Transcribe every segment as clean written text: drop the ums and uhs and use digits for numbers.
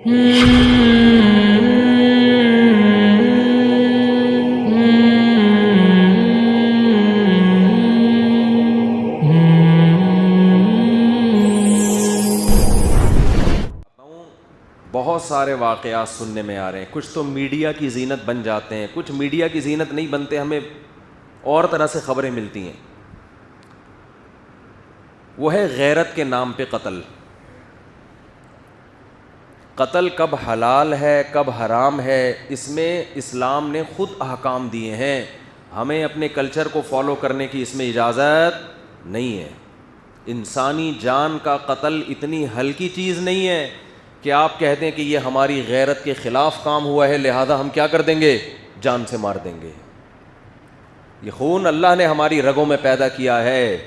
بہت سارے واقعات سننے میں آ رہے ہیں، کچھ تو میڈیا کی زینت بن جاتے ہیں، کچھ میڈیا کی زینت نہیں بنتے، ہمیں اور طرح سے خبریں ملتی ہیں۔ وہ ہے غیرت کے نام پہ قتل۔ قتل کب حلال ہے کب حرام ہے، اس میں اسلام نے خود احکام دیے ہیں، ہمیں اپنے کلچر کو فالو کرنے کی اس میں اجازت نہیں ہے۔ انسانی جان کا قتل اتنی ہلکی چیز نہیں ہے کہ آپ کہتے ہیں کہ یہ ہماری غیرت کے خلاف کام ہوا ہے لہذا ہم کیا کر دیں گے، جان سے مار دیں گے۔ یہ خون اللہ نے ہماری رگوں میں پیدا کیا ہے،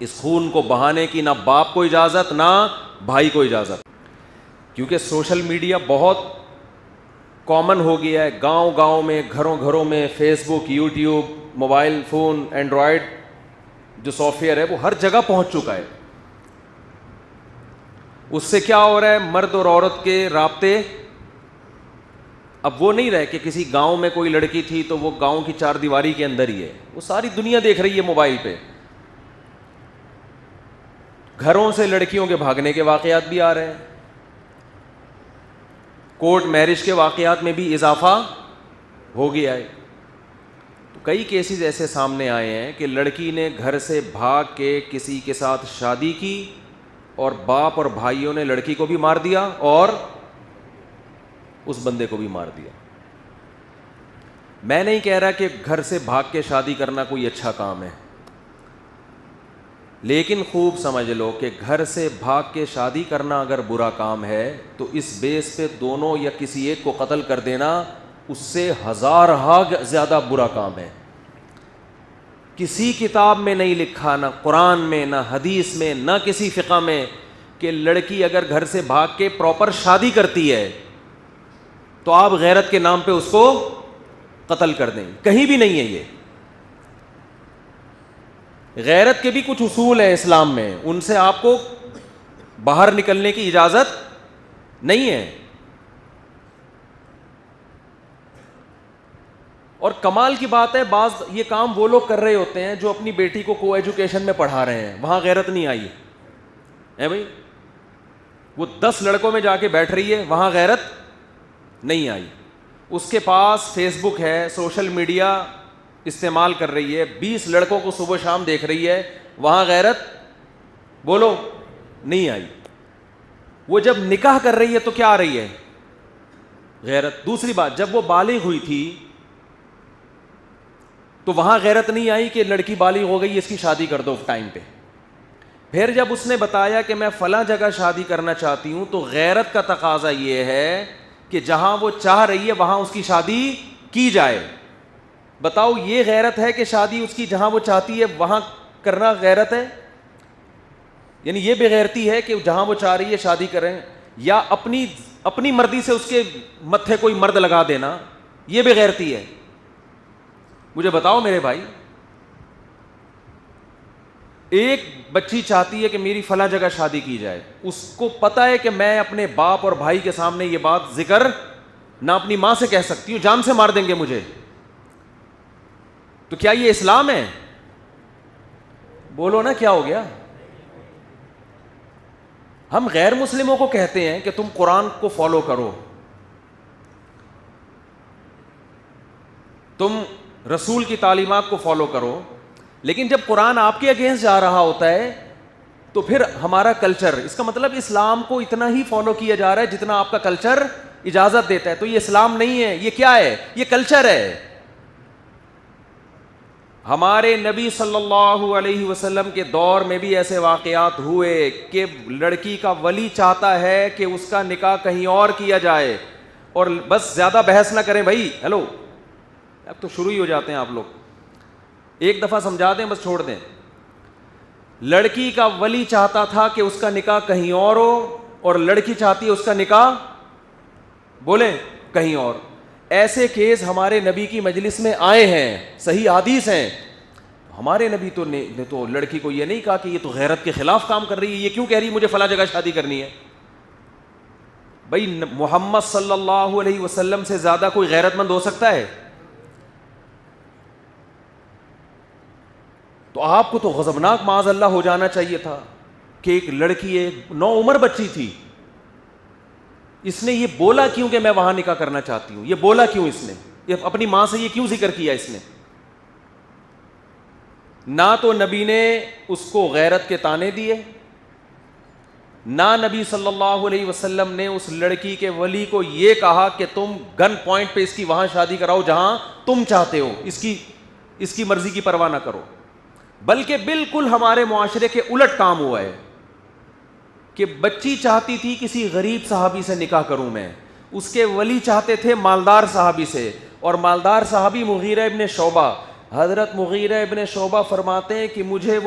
اس خون کو بہانے کی نہ باپ کو اجازت نہ بھائی کو اجازت، کیونکہ سوشل میڈیا بہت کامن ہو گیا ہے، گاؤں گاؤں میں، گھروں گھروں میں، فیس بک، یوٹیوب، موبائل فون، اینڈرائڈ جو سافٹ ویئر ہے وہ ہر جگہ پہنچ چکا ہے۔ اس سے کیا ہو رہا ہے، مرد اور عورت کے رابطے اب وہ نہیں رہے کہ کسی گاؤں میں کوئی لڑکی تھی تو وہ گاؤں کی چار دیواری کے اندر ہی ہے، وہ ساری دنیا دیکھ رہی ہے موبائل پہ۔ گھروں سے لڑکیوں کے بھاگنے کے واقعات بھی آ رہے ہیں، کورٹ میرج کے واقعات میں بھی اضافہ ہو گیا ہے۔ تو کئی کیسز ایسے سامنے آئے ہیں کہ لڑکی نے گھر سے بھاگ کے کسی کے ساتھ شادی کی اور باپ اور بھائیوں نے لڑکی کو بھی مار دیا اور اس بندے کو بھی مار دیا۔ میں نہیں کہہ رہا کہ گھر سے بھاگ کے شادی کرنا کوئی اچھا کام ہے، لیکن خوب سمجھ لو کہ گھر سے بھاگ کے شادی کرنا اگر برا کام ہے تو اس بیس پہ دونوں یا کسی ایک کو قتل کر دینا اس سے ہزارہا زیادہ برا کام ہے۔ کسی کتاب میں نہیں لکھا، نہ قرآن میں، نہ حدیث میں، نہ کسی فقہ میں، کہ لڑکی اگر گھر سے بھاگ کے پراپر شادی کرتی ہے تو آپ غیرت کے نام پہ اس کو قتل کر دیں، کہیں بھی نہیں ہے یہ۔ غیرت کے بھی کچھ اصول ہیں اسلام میں، ان سے آپ کو باہر نکلنے کی اجازت نہیں ہے۔ اور کمال کی بات ہے، بعض یہ کام وہ لوگ کر رہے ہوتے ہیں جو اپنی بیٹی کو کو ایجوکیشن میں پڑھا رہے ہیں، وہاں غیرت نہیں آئی ہے بھائی، وہ 10 لڑکوں میں جا کے بیٹھ رہی ہے، وہاں غیرت نہیں آئی۔ اس کے پاس فیس بک ہے، سوشل میڈیا استعمال کر رہی ہے، 20 لڑکوں کو صبح شام دیکھ رہی ہے، وہاں غیرت بولو نہیں آئی۔ وہ جب نکاح کر رہی ہے تو کیا آ رہی ہے، غیرت۔ دوسری بات، جب وہ بالغ ہوئی تھی تو وہاں غیرت نہیں آئی کہ لڑکی بالغ ہو گئی اس کی شادی کر دو ٹائم پہ۔ پھر جب اس نے بتایا کہ میں فلاں جگہ شادی کرنا چاہتی ہوں تو غیرت کا تقاضا یہ ہے کہ جہاں وہ چاہ رہی ہے وہاں اس کی شادی کی جائے۔ بتاؤ یہ غیرت ہے کہ شادی اس کی جہاں وہ چاہتی ہے وہاں کرنا غیرت ہے؟ یعنی یہ بے غیرتی ہے کہ جہاں وہ چاہ رہی ہے شادی کریں، یا اپنی مرضی سے اس کے متھے کوئی مرد لگا دینا، یہ بے غیرتی ہے؟ مجھے بتاؤ میرے بھائی، ایک بچی چاہتی ہے کہ میری فلاں جگہ شادی کی جائے، اس کو پتا ہے کہ میں اپنے باپ اور بھائی کے سامنے یہ بات ذکر نہ اپنی ماں سے کہہ سکتی ہوں، جان سے مار دیں گے مجھے، تو کیا یہ اسلام ہے؟ بولو نا کیا ہو گیا؟ ہم غیر مسلموں کو کہتے ہیں کہ تم قرآن کو فالو کرو، تم رسول کی تعلیمات کو فالو کرو، لیکن جب قرآن آپ کے اگینسٹ جا رہا ہوتا ہے تو پھر ہمارا کلچر، اس کا مطلب اسلام کو اتنا ہی فالو کیا جا رہا ہے جتنا آپ کا کلچر اجازت دیتا ہے، تو یہ اسلام نہیں ہے، یہ کیا ہے؟ یہ کلچر ہے۔ ہمارے نبی صلی اللہ علیہ وسلم کے دور میں بھی ایسے واقعات ہوئے کہ لڑکی کا ولی چاہتا ہے کہ اس کا نکاح کہیں اور کیا جائے، اور بس زیادہ بحث نہ کریں بھائی، ہیلو اب تو شروع ہی ہو جاتے ہیں آپ لوگ، ایک دفعہ سمجھا دیں بس چھوڑ دیں۔ لڑکی کا ولی چاہتا تھا کہ اس کا نکاح کہیں اور ہو، اور لڑکی چاہتی ہے اس کا نکاح بولیں کہیں اور۔ ایسے کیس ہمارے نبی کی مجلس میں آئے ہیں، صحیح حدیث ہیں۔ ہمارے نبی نے تو لڑکی کو یہ نہیں کہا کہ یہ تو غیرت کے خلاف کام کر رہی ہے، یہ کیوں کہہ رہی ہے مجھے فلاں جگہ شادی کرنی ہے؟ بھائی محمد صلی اللہ علیہ وسلم سے زیادہ کوئی غیرت مند ہو سکتا ہے؟ تو آپ کو تو غضبناک معاذ اللہ ہو جانا چاہیے تھا کہ ایک لڑکی، ایک نوعمر بچی تھی، اس نے یہ بولا کیوں کہ میں وہاں نکاح کرنا چاہتی ہوں؟ یہ بولا کیوں؟ اس نے یہ اپنی ماں سے یہ کیوں ذکر کیا؟ اس نے نہ تو نبی نے اس کو غیرت کے طعنے دیے، نہ نبی صلی اللہ علیہ وسلم نے اس لڑکی کے ولی کو یہ کہا کہ تم گن پوائنٹ پہ اس کی وہاں شادی کراؤ جہاں تم چاہتے ہو، اس کی مرضی کی پرواہ نہ کرو، بلکہ بالکل ہمارے معاشرے کے الٹ کام ہوا ہے کہ بچی چاہتی تھی کسی غریب صحابی سے نکاح کروں میں، اس کے ولی چاہتے تھے مالدار صحابی سے، اور مالدار صحابی مغیرہ ابن شعبہ، حضرت مغیرہ ابن شعبہ فرماتے ہیں کہ مجھے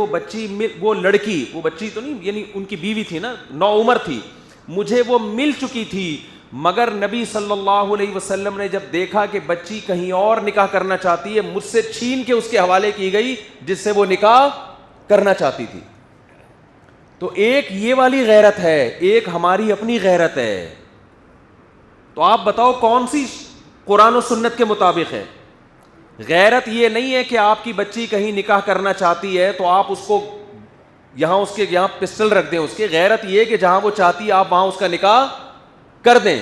وہ لڑکی، وہ بچی تو نہیں یعنی ان کی بیوی تھی نا، نوعمر تھی، مجھے وہ مل چکی تھی، مگر نبی صلی اللہ علیہ وسلم نے جب دیکھا کہ بچی کہیں اور نکاح کرنا چاہتی ہے، مجھ سے چھین کے اس کے حوالے کی گئی جس سے وہ نکاح کرنا چاہتی تھی۔ تو ایک یہ والی غیرت ہے، ایک ہماری اپنی غیرت ہے۔ تو آپ بتاؤ کون سی قرآن و سنت کے مطابق ہے؟ غیرت یہ نہیں ہے کہ آپ کی بچی کہیں نکاح کرنا چاہتی ہے تو آپ اس کو یہاں پسٹل رکھ دیں، اس کے غیرت یہ ہے کہ جہاں وہ چاہتی ہے آپ وہاں اس کا نکاح کر دیں۔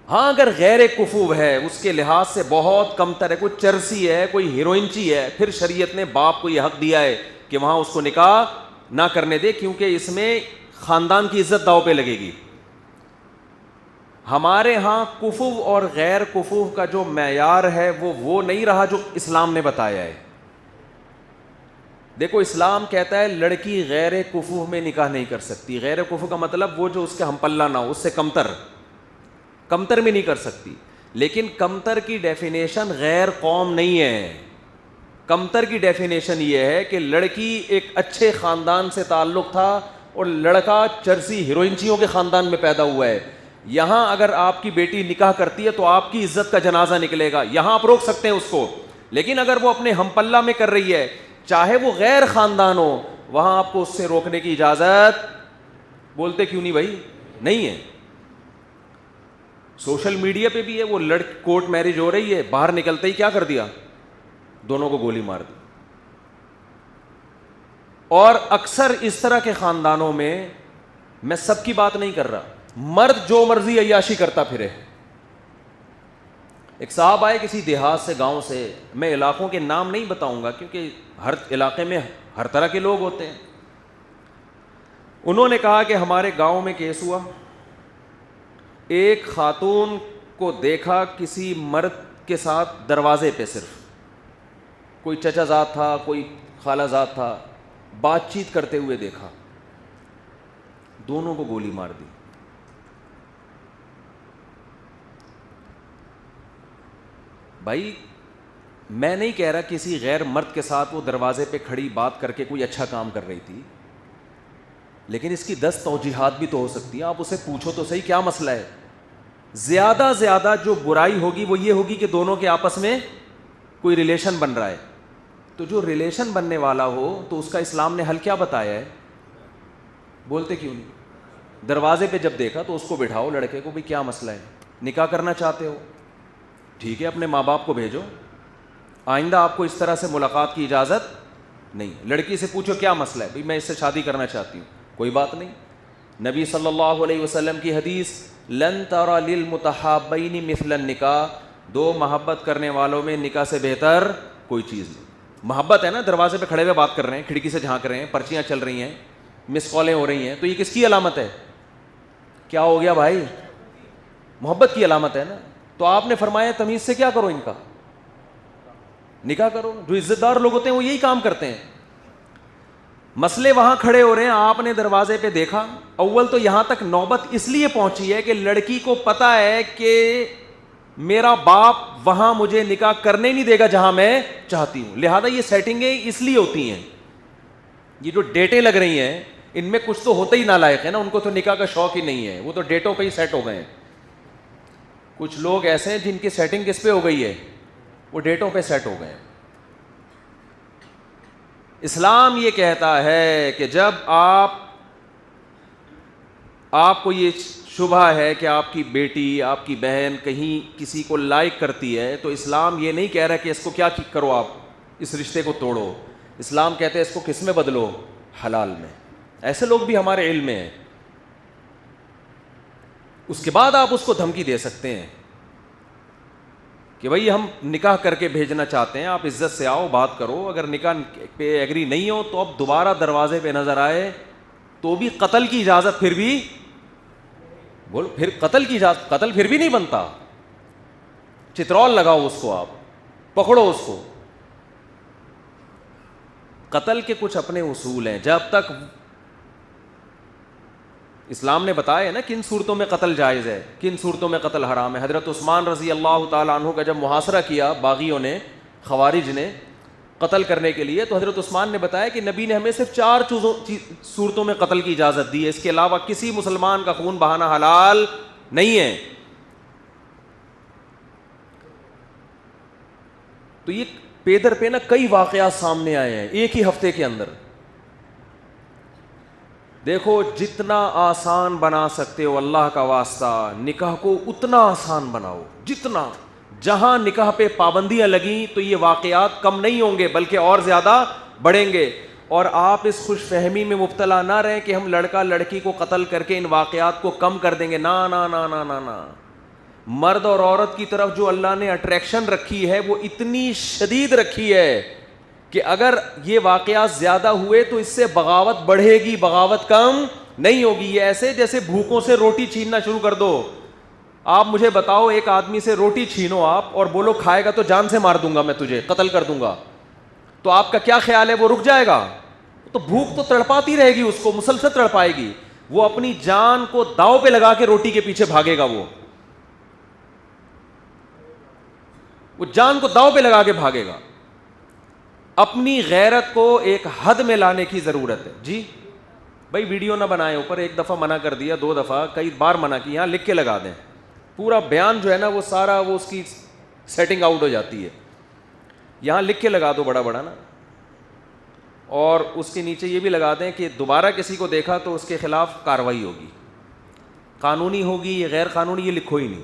ہاں اگر غیر کفو ہے، اس کے لحاظ سے بہت کمتر ہے، کوئی چرسی ہے، کوئی ہیروئنچی ہے، پھر شریعت نے باپ کو یہ حق دیا ہے کہ وہاں اس کو نکاح نہ کرنے دے، کیونکہ اس میں خاندان کی عزت داؤ پہ لگے گی۔ ہمارے ہاں کفو اور غیر کفو کا جو معیار ہے وہ نہیں رہا جو اسلام نے بتایا ہے۔ دیکھو اسلام کہتا ہے لڑکی غیر کفو میں نکاح نہیں کر سکتی۔ غیر کفو کا مطلب وہ جو اس کے ہم پلہ نہ ہو، اس سے کمتر میں نہیں کر سکتی۔ لیکن کمتر کی ڈیفینیشن غیر قوم نہیں ہے، کمتر کی ڈیفینیشن یہ ہے کہ لڑکی ایک اچھے خاندان سے تعلق تھا اور لڑکا چرسی ہیروئنچیوں کے خاندان میں پیدا ہوا ہے، یہاں اگر آپ کی بیٹی نکاح کرتی ہے تو آپ کی عزت کا جنازہ نکلے گا، یہاں آپ روک سکتے ہیں اس کو۔ لیکن اگر وہ اپنے ہم پلہ میں کر رہی ہے، چاہے وہ غیر خاندان ہو، وہاں آپ کو اس سے روکنے کی اجازت، بولتے کیوں نہیں بھائی، نہیں ہے۔ سوشل میڈیا پہ بھی ہے، وہ کورٹ میرج ہو رہی ہے، باہر نکلتے ہی کیا کر دیا، دونوں کو گولی مار دی۔ اور اکثر اس طرح کے خاندانوں میں سب کی بات نہیں کر رہا، مرد جو مرضی عیاشی کرتا پھرے۔ ایک صاحب آئے کسی دیہات سے، گاؤں سے، میں علاقوں کے نام نہیں بتاؤں گا کیونکہ ہر علاقے میں ہر طرح کے لوگ ہوتے ہیں۔ انہوں نے کہا کہ ہمارے گاؤں میں کیس ہوا، ایک خاتون کو دیکھا کسی مرد کے ساتھ دروازے پہ، صرف کوئی چچا زاد تھا، کوئی خالہ زاد تھا، بات چیت کرتے ہوئے دیکھا، دونوں کو گولی مار دی۔ بھائی میں نہیں کہہ رہا کسی غیر مرد کے ساتھ وہ دروازے پہ کھڑی بات کر کے کوئی اچھا کام کر رہی تھی، لیکن اس کی 10 توجیحات بھی تو ہو سکتی ہیں، آپ اسے پوچھو تو صحیح کیا مسئلہ ہے۔ زیادہ جو برائی ہوگی وہ یہ ہوگی کہ دونوں کے آپس میں کوئی ریلیشن بن رہا ہے، تو جو ریلیشن بننے والا ہو تو اس کا اسلام نے حل کیا بتایا ہے؟ بولتے کیوں نہیں؟ دروازے پہ جب دیکھا تو اس کو بٹھاؤ، لڑکے کو، بھی کیا مسئلہ ہے، نکاح کرنا چاہتے ہو ٹھیک ہے، اپنے ماں باپ کو بھیجو، آئندہ آپ کو اس طرح سے ملاقات کی اجازت نہیں۔ لڑکی سے پوچھو کیا مسئلہ ہے، بھئی میں اس سے شادی کرنا چاہتی ہوں، کوئی بات نہیں۔ نبی صلی اللہ علیہ وسلم کی حدیث، لن ترى للمتحابین مثل النکاح، دو محبت کرنے والوں میں نکاح سے بہتر کوئی چیز نہیں۔ محبت ہے نا، دروازے پہ کھڑے ہوئے بات کر رہے ہیں، کھڑکی سے جھانک رہے ہیں، پرچیاں چل رہی ہیں، مس کالیں ہو رہی ہیں، تو یہ کس کی علامت ہے؟ کیا ہو گیا بھائی؟ محبت کی علامت ہے نا۔ تو آپ نے فرمایا تمیز سے کیا کرو، ان کا نکاح کرو۔ جو عزت دار لوگ ہوتے ہیں وہ یہی کام کرتے ہیں۔ مسئلے وہاں کھڑے ہو رہے ہیں، آپ نے دروازے پہ دیکھا، اول تو یہاں تک نوبت اس لیے پہنچی ہے کہ لڑکی کو پتا ہے کہ میرا باپ وہاں مجھے نکاح کرنے نہیں دے گا جہاں میں چاہتی ہوں، لہذا یہ سیٹنگیں اس لیے ہوتی ہیں۔ یہ جو ڈیٹیں لگ رہی ہیں ان میں کچھ تو ہوتا ہی نالائق ہے نا، ان کو تو نکاح کا شوق ہی نہیں ہے، وہ تو ڈیٹوں پہ ہی سیٹ ہو گئے ہیں۔ کچھ لوگ ایسے ہیں جن کی سیٹنگ کس پہ ہو گئی ہے، وہ ڈیٹوں پہ سیٹ ہو گئے ہیں۔ اسلام یہ کہتا ہے کہ جب آپ آپ کو یہ شبہ ہے کہ آپ کی بیٹی آپ کی بہن کہیں کسی کو لائک کرتی ہے تو اسلام یہ نہیں کہہ رہا کہ اس کو کیا کرو، آپ اس رشتے کو توڑو. اسلام کہتے ہیں اس کو کس میں بدلو؟ حلال میں. ایسے لوگ بھی ہمارے علم میں ہیں. اس کے بعد آپ اس کو دھمکی دے سکتے ہیں کہ بھائی ہم نکاح کر کے بھیجنا چاہتے ہیں، آپ عزت سے آؤ بات کرو. اگر نکاح پہ ایگری نہیں ہو تو اب دوبارہ دروازے پہ نظر آئے تو بھی قتل کی اجازت، پھر بھی بول، پھر قتل کی اجازت، قتل پھر بھی نہیں بنتا. چترول لگاؤ اس کو، آپ پکڑو اس کو. قتل کے کچھ اپنے اصول ہیں. جب تک اسلام نے بتایا نا کن صورتوں میں قتل جائز ہے، کن صورتوں میں قتل حرام ہے. حضرت عثمان رضی اللہ تعالیٰ عنہ کا جب محاصرہ کیا باغیوں نے، خوارج نے قتل کرنے کے لیے، تو حضرت عثمان نے بتایا کہ نبی نے ہمیں صرف 4 صورتوں میں قتل کی اجازت دی ہے، اس کے علاوہ کسی مسلمان کا خون بہانا حلال نہیں ہے. تو یہ پیدر پہ نا کئی واقعات سامنے آئے ہیں ایک ہی ہفتے کے اندر. دیکھو جتنا آسان بنا سکتے ہو اللہ کا واسطہ نکاح کو اتنا آسان بناؤ. جتنا جہاں نکاح پہ پابندیاں لگیں تو یہ واقعات کم نہیں ہوں گے بلکہ اور زیادہ بڑھیں گے. اور آپ اس خوش فہمی میں مبتلا نہ رہیں کہ ہم لڑکا لڑکی کو قتل کر کے ان واقعات کو کم کر دیں گے. نا نا نا نا نا نا. مرد اور عورت کی طرف جو اللہ نے اٹریکشن رکھی ہے وہ اتنی شدید رکھی ہے کہ اگر یہ واقعات زیادہ ہوئے تو اس سے بغاوت بڑھے گی، بغاوت کم نہیں ہوگی. یہ ایسے جیسے بھوکوں سے روٹی چھیننا شروع کر دو. آپ مجھے بتاؤ ایک آدمی سے روٹی چھینو آپ اور بولو کھائے گا تو جان سے مار دوں گا، میں تجھے قتل کر دوں گا، تو آپ کا کیا خیال ہے وہ رک جائے گا؟ تو بھوک تو تڑپاتی رہے گی، اس کو مسلسل تڑپائے گی. وہ اپنی جان کو داؤ پہ لگا کے روٹی کے پیچھے بھاگے گا. وہ جان کو داؤ پہ لگا کے بھاگے گا. اپنی غیرت کو ایک حد میں لانے کی ضرورت ہے. جی بھائی ویڈیو نہ بنائیں اوپر، ایک دفعہ منع کر دیا، 2 دفعہ، کئی بار منع کی، یہاں لکھ کے لگا دیں. پورا بیان جو ہے نا وہ سارا وہ اس کی سیٹنگ آؤٹ ہو جاتی ہے. یہاں لکھ کے لگا دو بڑا بڑا نا، اور اس کے نیچے یہ بھی لگا دیں کہ دوبارہ کسی کو دیکھا تو اس کے خلاف کارروائی ہوگی. قانونی ہوگی یا غیر قانونی یہ لکھو ہی نہیں،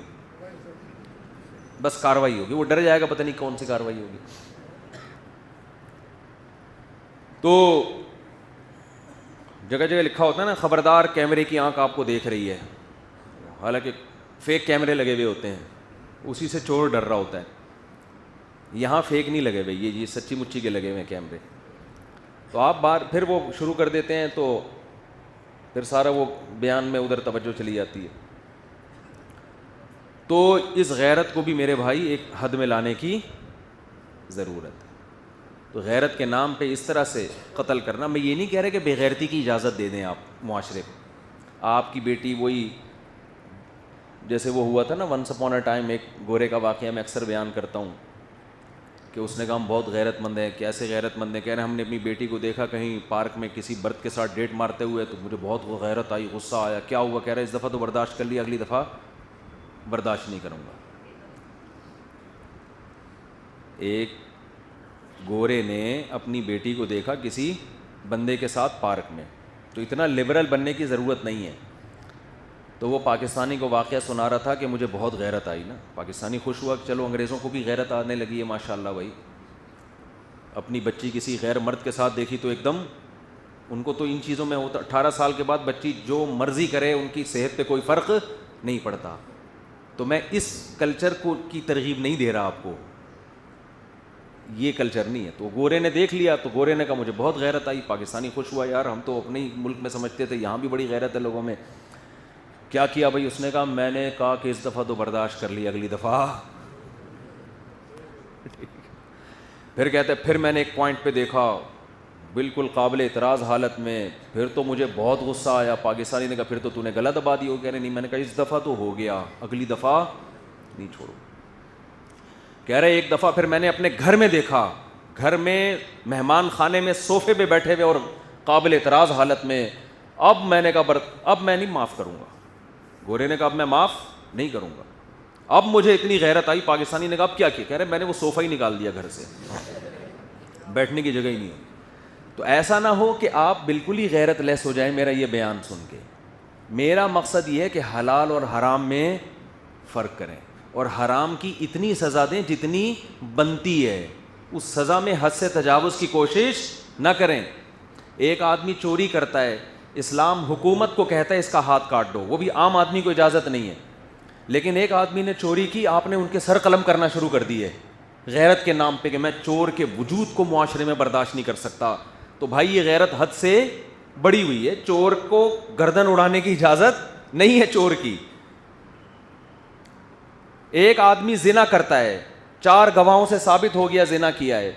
بس کارروائی ہوگی. وہ ڈر جائے گا پتہ نہیں کون سی کارروائی ہوگی. تو جگہ جگہ لکھا ہوتا ہے نا خبردار کیمرے کی آنکھ آپ کو دیکھ رہی ہے، حالانکہ فیک کیمرے لگے ہوئے ہوتے ہیں، اسی سے چور ڈر رہا ہوتا ہے. یہاں فیک نہیں لگے ہوئے، یہ سچی مچی کے لگے ہوئے ہیں کیمرے. تو آپ بار پھر وہ شروع کر دیتے ہیں تو پھر سارا وہ بیان میں ادھر توجہ چلی جاتی ہے. تو اس غیرت کو بھی میرے بھائی ایک حد میں لانے کی ضرورت ہے. تو غیرت کے نام پہ اس طرح سے قتل کرنا، میں یہ نہیں کہہ رہا کہ بے غیرتی کی اجازت دے دیں آپ معاشرے کو. آپ کی بیٹی وہی جیسے وہ ہوا تھا نا ونس اپون اے ٹائم، ایک گورے کا واقعہ میں اکثر بیان کرتا ہوں کہ اس نے کہا ہم بہت غیرت مند ہیں. کیسے غیرت مند ہیں؟ کہہ رہے ہیں ہم نے اپنی بیٹی کو دیکھا کہیں پارک میں کسی برد کے ساتھ ڈیٹ مارتے ہوئے تو مجھے بہت وہ غیرت آئی، غصہ آیا. کیا ہوا؟ کہہ رہے اس دفعہ تو برداشت کر لیا، اگلی دفعہ برداشت نہیں کروں گا. ایک گورے نے اپنی بیٹی کو دیکھا کسی بندے کے ساتھ پارک میں، تو اتنا لبرل بننے کی ضرورت نہیں ہے. تو وہ پاکستانی کو واقعہ سنا رہا تھا کہ مجھے بہت غیرت آئی نا. پاکستانی خوش ہوا کہ چلو انگریزوں کو بھی غیرت آنے لگی ہے ماشاءاللہ. بھائی اپنی بچی کسی غیر مرد کے ساتھ دیکھی تو ایک دم ان کو تو ان چیزوں میں ہوتا، 18 سال کے بعد بچی جو مرضی کرے ان کی صحت پہ کوئی فرق نہیں پڑتا. تو میں اس کلچر کو کی ترغیب نہیں دے رہا آپ کو، یہ کلچر نہیں ہے. تو گورے نے دیکھ لیا تو گورے نے کہا مجھے بہت غیرت آئی. پاکستانی خوش ہوا، یار ہم تو اپنے ہی ملک میں سمجھتے تھے، یہاں بھی بڑی غیرت ہے لوگوں میں. کیا کیا بھائی؟ اس نے کہا میں نے کہا کہ اس دفعہ تو برداشت کر لی، اگلی دفعہ. پھر کہتے پھر میں نے ایک پوائنٹ پہ دیکھا بالکل قابل اعتراض حالت میں، پھر تو مجھے بہت غصہ آیا. پاکستانی نے کہا پھر تو نے گلا دبا دی ہو. کہہ رہے نہیں، میں نے کہا اس دفعہ تو ہو گیا، اگلی دفعہ نہیں چھوڑو. کہہ رہے ایک دفعہ پھر میں نے اپنے گھر میں دیکھا، گھر میں مہمان خانے میں صوفے پہ بیٹھے ہوئے اور قابل اعتراض حالت میں. اب میں نے کہا اب میں نہیں معاف کروں گا. گورے نے کہا اب میں معاف نہیں کروں گا. اب مجھے اتنی غیرت آئی. پاکستانی نے کہا اب کیا کیا؟ کہہ رہے میں نے وہ صوفہ ہی نکال دیا گھر سے، بیٹھنے کی جگہ ہی نہیں ہے. تو ایسا نہ ہو کہ آپ بالکل ہی غیرت لیس ہو جائیں میرا یہ بیان سن کے. میرا مقصد یہ ہے کہ حلال اور حرام میں فرق کریں, اور حرام کی اتنی سزا دیں جتنی بنتی ہے, اس سزا میں حد سے تجاوز کی کوشش نہ کریں. ایک آدمی چوری کرتا ہے, اسلام حکومت کو کہتا ہے اس کا ہاتھ کاٹ دو, وہ بھی عام آدمی کو اجازت نہیں ہے. لیکن ایک آدمی نے چوری کی, آپ نے ان کے سر قلم کرنا شروع کر دی ہے غیرت کے نام پہ کہ میں چور کے وجود کو معاشرے میں برداشت نہیں کر سکتا. تو بھائی یہ غیرت حد سے بڑی ہوئی ہے, چور کو گردن اڑانے کی اجازت نہیں ہے چور کی. ایک آدمی زنا کرتا ہے, 4 گواہوں سے ثابت ہو گیا زنا کیا ہے,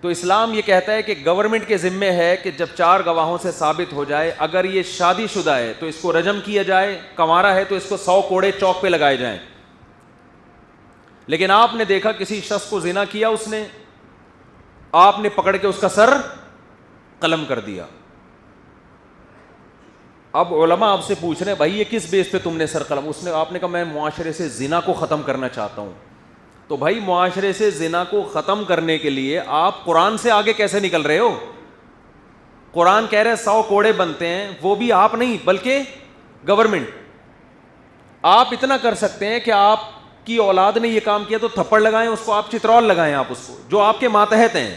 تو اسلام یہ کہتا ہے کہ گورنمنٹ کے ذمے ہے کہ جب 4 گواہوں سے ثابت ہو جائے, اگر یہ شادی شدہ ہے تو اس کو رجم کیا جائے, کنوارا ہے تو اس کو 100 کوڑے چوک پہ لگائے جائیں. لیکن آپ نے دیکھا کسی شخص کو زنا کیا, اس نے, آپ نے پکڑ کے اس کا سر قلم کر دیا. اب علماء آپ سے پوچھ رہے ہیں بھائی یہ کس بیس پہ تم نے سر قلم, اس نے, آپ نے کہا میں معاشرے سے زنا کو ختم کرنا چاہتا ہوں. تو بھائی معاشرے سے زنا کو ختم کرنے کے لیے آپ قرآن سے آگے کیسے نکل رہے ہو؟ قرآن کہہ رہے 100 کوڑے بنتے ہیں, وہ بھی آپ نہیں بلکہ گورنمنٹ. آپ اتنا کر سکتے ہیں کہ آپ کی اولاد نے یہ کام کیا تو تھپڑ لگائیں اس کو, آپ چترول لگائیں آپ اس کو, جو آپ کے ماتحت ہیں,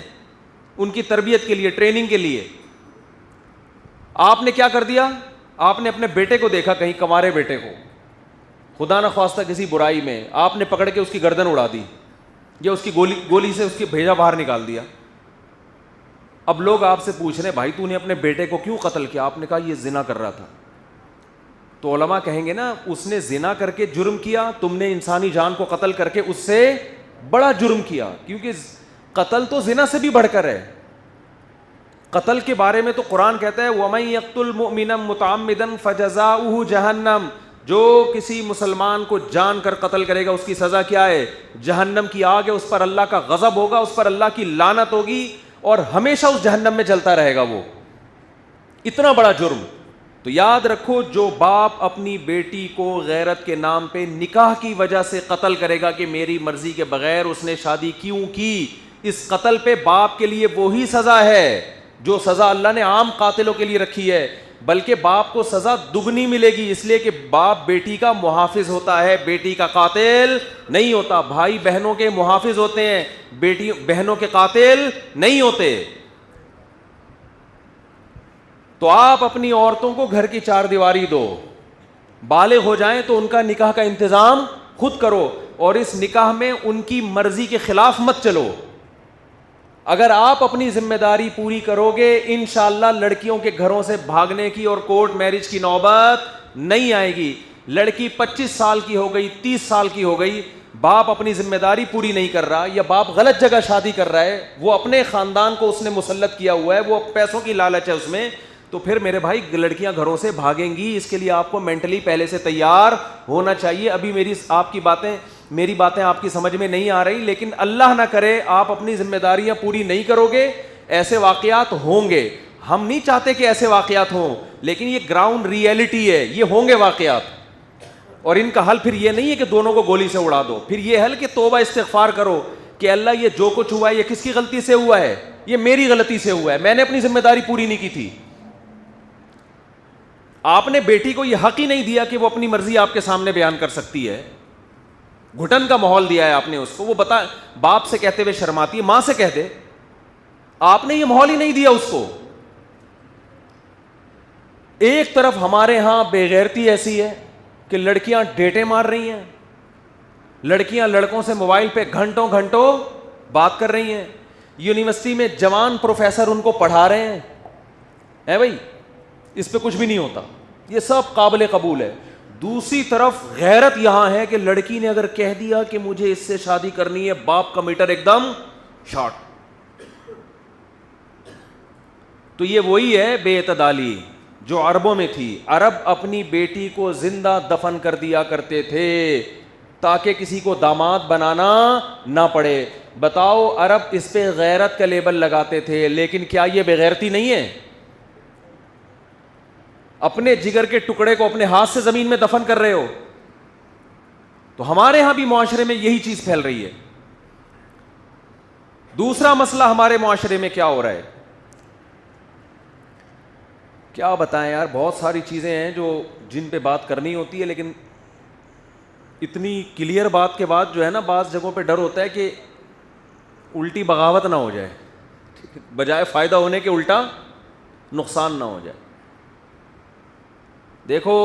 ان کی تربیت کے لیے, ٹریننگ کے لیے. آپ نے کیا کر دیا, آپ نے اپنے بیٹے کو دیکھا کہیں, کنوارے بیٹے کو, خدا نہ خواستہ کسی برائی میں آپ نے پکڑ کے اس کی گردن اڑا دی, یا اس کی گولی سے اس کی بھیجا باہر نکال دیا. اب لوگ آپ سے پوچھ رہے ہیں بھائی تو نے اپنے بیٹے کو کیوں قتل کیا؟ آپ نے کہا یہ زنا کر رہا تھا. تو علماء کہیں گے نا اس نے زنا کر کے جرم کیا, تم نے انسانی جان کو قتل کر کے اس سے بڑا جرم کیا, کیونکہ قتل تو زنا سے بھی بڑھ کر ہے. قتل کے بارے میں تو قرآن کہتا ہے وَمَن يَقْتُلْ مُؤْمِنًا مُتَعَمِّدًا فَجَزَاؤُهُ جَهَنَّمُ, جو کسی مسلمان کو جان کر قتل کرے گا اس کی سزا کیا ہے؟ جہنم کی آگ ہے, اس پر اللہ کا غضب ہوگا, اس پر اللہ کی لعنت ہوگی, اور ہمیشہ اس جہنم میں جلتا رہے گا. وہ اتنا بڑا جرم. تو یاد رکھو, جو باپ اپنی بیٹی کو غیرت کے نام پہ نکاح کی وجہ سے قتل کرے گا کہ میری مرضی کے بغیر اس نے شادی کیوں کی, اس قتل پہ باپ کے لیے وہی سزا ہے جو سزا اللہ نے عام قاتلوں کے لیے رکھی ہے, بلکہ باپ کو سزا دگنی ملے گی, اس لیے کہ باپ بیٹی کا محافظ ہوتا ہے, بیٹی کا قاتل نہیں ہوتا. بھائی بہنوں کے محافظ ہوتے ہیں, بیٹی بہنوں کے قاتل نہیں ہوتے. تو آپ اپنی عورتوں کو گھر کی 4 دیواری دو, بالغ ہو جائیں تو ان کا نکاح کا انتظام خود کرو, اور اس نکاح میں ان کی مرضی کے خلاف مت چلو. اگر آپ اپنی ذمہ داری پوری کرو گے انشاءاللہ لڑکیوں کے گھروں سے بھاگنے کی اور کورٹ میرج کی نوبت نہیں آئے گی. لڑکی 25 سال کی ہو گئی, 30 سال کی ہو گئی, باپ اپنی ذمہ داری پوری نہیں کر رہا, یا باپ غلط جگہ شادی کر رہا ہے, وہ اپنے خاندان کو اس نے مسلط کیا ہوا ہے, وہ پیسوں کی لالچ ہے اس میں, تو پھر میرے بھائی لڑکیاں گھروں سے بھاگیں گی. اس کے لیے آپ کو مینٹلی پہلے سے تیار ہونا چاہیے. ابھی میری باتیں آپ کی سمجھ میں نہیں آ رہی, لیکن اللہ نہ کرے آپ اپنی ذمہ داریاں پوری نہیں کرو گے, ایسے واقعات ہوں گے. ہم نہیں چاہتے کہ ایسے واقعات ہوں, لیکن یہ گراؤنڈ ریئلٹی ہے, یہ ہوں گے واقعات. اور ان کا حل پھر یہ نہیں ہے کہ دونوں کو گولی سے اڑا دو, پھر یہ حل کہ توبہ استغفار کرو کہ اللہ یہ جو کچھ ہوا ہے یہ کس کی غلطی سے ہوا ہے؟ یہ میری غلطی سے ہوا ہے, میں نے اپنی ذمہ داری پوری نہیں کی تھی. آپ نے بیٹی کو یہ حق ہی نہیں دیا کہ وہ اپنی مرضی آپ کے سامنے بیان کر سکتی ہے, گھٹن کا ماحول دیا ہے آپ نے اس کو. وہ بتا باپ سے کہتے ہوئے شرماتی ہے, ماں سے کہہ دے, آپ نے یہ ماحول ہی نہیں دیا اس کو. ایک طرف ہمارے ہاں بے غیرتی ایسی ہے کہ لڑکیاں ڈیٹیں مار رہی ہیں, لڑکیاں لڑکوں سے موبائل پہ گھنٹوں گھنٹوں بات کر رہی ہیں, یونیورسٹی میں جوان پروفیسر ان کو پڑھا رہے ہیں. ہے بھائی, اس پہ کچھ بھی نہیں ہوتا, یہ سب قابل قبول ہے. دوسری طرف غیرت یہاں ہے کہ لڑکی نے اگر کہہ دیا کہ مجھے اس سے شادی کرنی ہے, باپ کا میٹر ایک دم شارٹ. تو یہ وہی ہے بے اعتدالی جو عربوں میں تھی. عرب اپنی بیٹی کو زندہ دفن کر دیا کرتے تھے تاکہ کسی کو داماد بنانا نہ پڑے. بتاؤ عرب اس پہ غیرت کا لیبل لگاتے تھے, لیکن کیا یہ بے غیرتی نہیں ہے؟ اپنے جگر کے ٹکڑے کو اپنے ہاتھ سے زمین میں دفن کر رہے ہو. تو ہمارے ہاں بھی معاشرے میں یہی چیز پھیل رہی ہے. دوسرا مسئلہ ہمارے معاشرے میں کیا ہو رہا ہے کیا بتائیں یار, بہت ساری چیزیں ہیں جو جن پہ بات کرنی ہوتی ہے, لیکن اتنی کلیئر بات کے بعد جو ہے نا بعض جگہوں پہ ڈر ہوتا ہے کہ الٹی بغاوت نہ ہو جائے, بجائے فائدہ ہونے کے الٹا نقصان نہ ہو جائے. دیکھو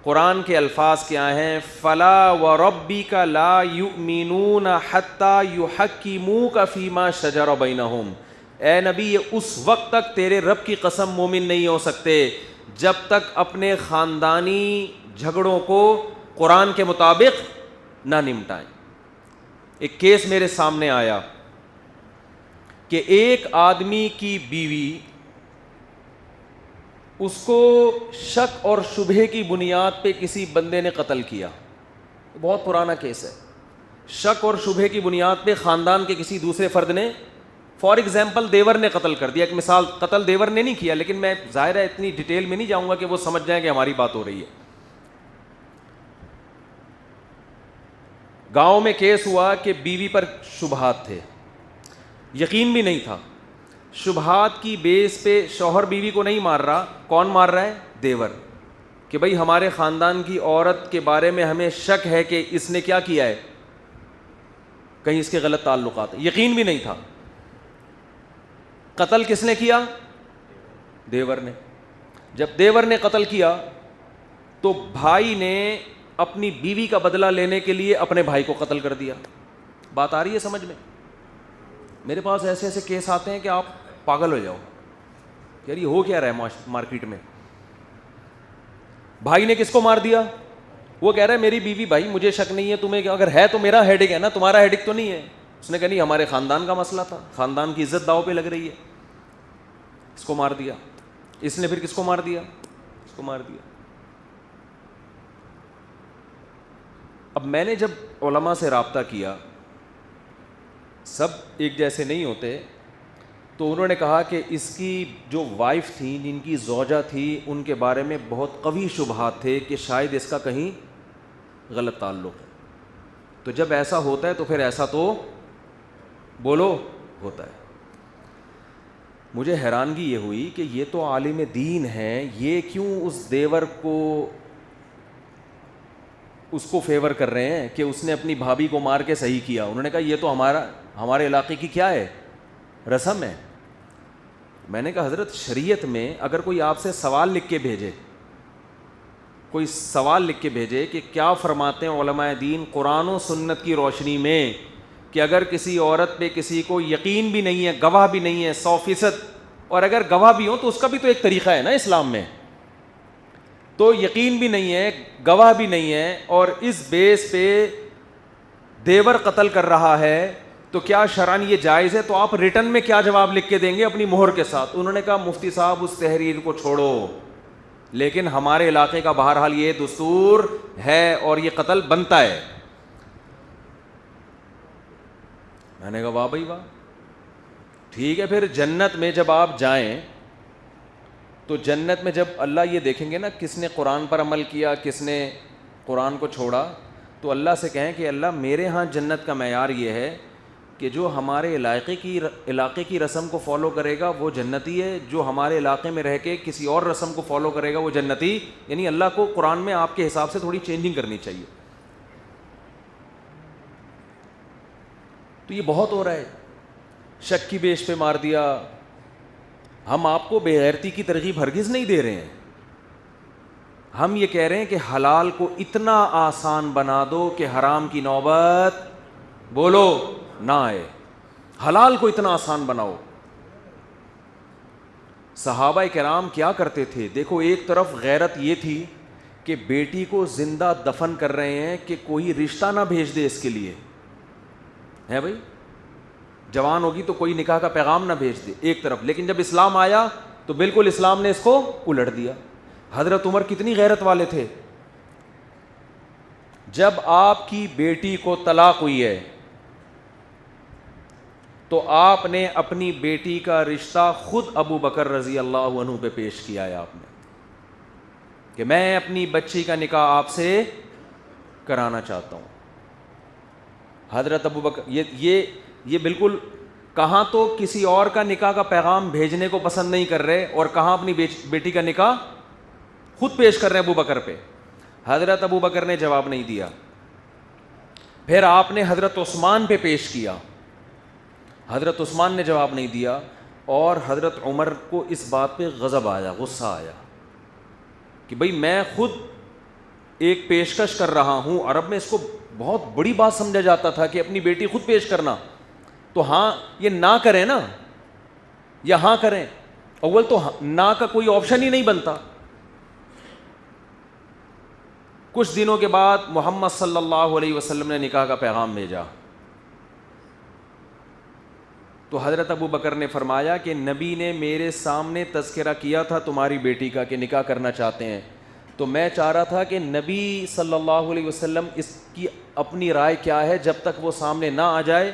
قرآن کے الفاظ کیا ہیں, فلا وربک لا یؤمنون حتی یحکموک فیما شجر بینہم. اے نبی یہ اس وقت تک تیرے رب کی قسم مومن نہیں ہو سکتے جب تک اپنے خاندانی جھگڑوں کو قرآن کے مطابق نہ نمٹائیں. ایک کیس میرے سامنے آیا کہ ایک آدمی کی بیوی, اس کو شک اور شبہے کی بنیاد پہ کسی بندے نے قتل کیا. بہت پرانا کیس ہے. شک اور شبہے کی بنیاد پہ خاندان کے کسی دوسرے فرد نے, فار ایگزامپل دیور نے قتل کر دیا. ایک مثال, قتل دیور نے نہیں کیا, لیکن میں ظاہر ہے اتنی ڈیٹیل میں نہیں جاؤں گا کہ وہ سمجھ جائیں کہ ہماری بات ہو رہی ہے. گاؤں میں کیس ہوا کہ بیوی پر شبہات تھے, یقین بھی نہیں تھا. شبہات کی بیس پہ شوہر بیوی کو نہیں مار رہا, کون مار رہا ہے؟ دیور. کہ بھئی ہمارے خاندان کی عورت کے بارے میں ہمیں شک ہے کہ اس نے کیا کیا ہے, کہیں اس کے غلط تعلقات ہیں. یقین بھی نہیں تھا. قتل کس نے کیا؟ دیور نے. جب دیور نے قتل کیا تو بھائی نے اپنی بیوی کا بدلہ لینے کے لیے اپنے بھائی کو قتل کر دیا. بات آ رہی ہے سمجھ میں؟ میرے پاس ایسے ایسے کیس آتے ہیں کہ آپ پاگل ہو جاؤ, یار یہ ہو کیا رہا ہے مارکیٹ میں. بھائی نے کس کو مار دیا؟ وہ کہہ رہا ہے میری بیوی, بھائی مجھے شک نہیں ہے تمہیں, اگر ہے تو میرا ہیڈک ہے نا, تمہارا ہیڈک تو نہیں ہے. اس نے کہا نہیں, ہمارے خاندان کا مسئلہ تھا, خاندان کی عزت داؤ پہ لگ رہی ہے, اس کو مار دیا. اس نے پھر کس کو مار دیا؟ اس کو مار دیا. اب میں نے جب علماء سے رابطہ کیا, سب ایک جیسے نہیں ہوتے, تو انہوں نے کہا کہ اس کی جو وائف تھی, جن کی زوجہ تھی, ان کے بارے میں بہت قوی شبہات تھے کہ شاید اس کا کہیں غلط تعلق ہے. تو جب ایسا ہوتا ہے تو پھر ایسا تو بولو ہوتا ہے. مجھے حیرانگی یہ ہوئی کہ یہ تو عالم دین ہیں, یہ کیوں اس دیور کو اس کو فیور کر رہے ہیں کہ اس نے اپنی بھابھی کو مار کے صحیح کیا. انہوں نے کہا یہ تو ہمارے علاقے کی کیا ہے, رسم ہے. میں نے کہا حضرت شریعت میں اگر کوئی آپ سے سوال لکھ کے بھیجے, کوئی سوال لکھ کے بھیجے کہ کیا فرماتے ہیں علماء دین قرآن و سنت کی روشنی میں, کہ اگر کسی عورت پہ کسی کو یقین بھی نہیں ہے, گواہ بھی نہیں ہے 100%, اور اگر گواہ بھی ہو تو اس کا بھی تو ایک طریقہ ہے نا اسلام میں, تو یقین بھی نہیں ہے, گواہ بھی نہیں ہے, اور اس بیس پہ دیور قتل کر رہا ہے, تو کیا شرعاً یہ جائز ہے؟ تو آپ ریٹن میں کیا جواب لکھ کے دیں گے اپنی مہر کے ساتھ؟ انہوں نے کہا مفتی صاحب اس تحریر کو چھوڑو, لیکن ہمارے علاقے کا بہرحال یہ دستور ہے اور یہ قتل بنتا ہے. میں نے کہا واہ بھائی واہ, ٹھیک ہے. پھر جنت میں جب آپ جائیں تو جنت میں جب اللہ یہ دیکھیں گے نا کس نے قرآن پر عمل کیا, کس نے قرآن کو چھوڑا, تو اللہ سے کہیں کہ اللہ میرے ہاں جنت کا معیار یہ ہے کہ جو ہمارے علاقے کی رسم کو فالو کرے گا وہ جنتی ہے, جو ہمارے علاقے میں رہ کے کسی اور رسم کو فالو کرے گا وہ جنتی. یعنی اللہ کو قرآن میں آپ کے حساب سے تھوڑی چینجنگ کرنی چاہیے. تو یہ بہت ہو رہا ہے, شک کی بیس پہ مار دیا. ہم آپ کو بے غیرتی کی ترغیب ہرگز نہیں دے رہے ہیں, ہم یہ کہہ رہے ہیں کہ حلال کو اتنا آسان بنا دو کہ حرام کی نوبت بولو نہ آئے. حلال کو اتنا آسان بناؤ. صحابہ کرام کیا کرتے تھے دیکھو, ایک طرف غیرت یہ تھی کہ بیٹی کو زندہ دفن کر رہے ہیں کہ کوئی رشتہ نہ بھیج دے اس کے لیے, ہے بھائی, جوان ہوگی تو کوئی نکاح کا پیغام نہ بھیج دے ایک طرف. لیکن جب اسلام آیا تو بالکل اسلام نے اس کو الٹ دیا. حضرت عمر کتنی غیرت والے تھے, جب آپ کی بیٹی کو طلاق ہوئی ہے تو آپ نے اپنی بیٹی کا رشتہ خود ابو بکر رضی اللہ عنہ پہ پیش کیا ہے آپ نے, کہ میں اپنی بچی کا نکاح آپ سے کرانا چاہتا ہوں. حضرت ابو بکر یہ بالکل کہاں تو کسی اور کا نکاح کا پیغام بھیجنے کو پسند نہیں کر رہے اور کہاں اپنی بیٹی کا نکاح خود پیش کر رہے ہیں ابو بکر پہ. حضرت ابو بکر نے جواب نہیں دیا. پھر آپ نے حضرت عثمان پہ پیش کیا, حضرت عثمان نے جواب نہیں دیا, اور حضرت عمر کو اس بات پہ غضب آیا, غصہ آیا کہ بھئی میں خود ایک پیشکش کر رہا ہوں. عرب میں اس کو بہت بڑی بات سمجھا جاتا تھا کہ اپنی بیٹی خود پیش کرنا. تو ہاں یہ نہ کریں نا یا ہاں کریں, اول تو نہ کا کوئی آپشن ہی نہیں بنتا. کچھ دنوں کے بعد محمد صلی اللہ علیہ وسلم نے نکاح کا پیغام بھیجا. تو حضرت ابو بکر نے فرمایا کہ نبی نے میرے سامنے تذکرہ کیا تھا تمہاری بیٹی کا کہ نکاح کرنا چاہتے ہیں, تو میں چاہ رہا تھا کہ نبی صلی اللہ علیہ وسلم اس کی اپنی رائے کیا ہے, جب تک وہ سامنے نہ آ جائے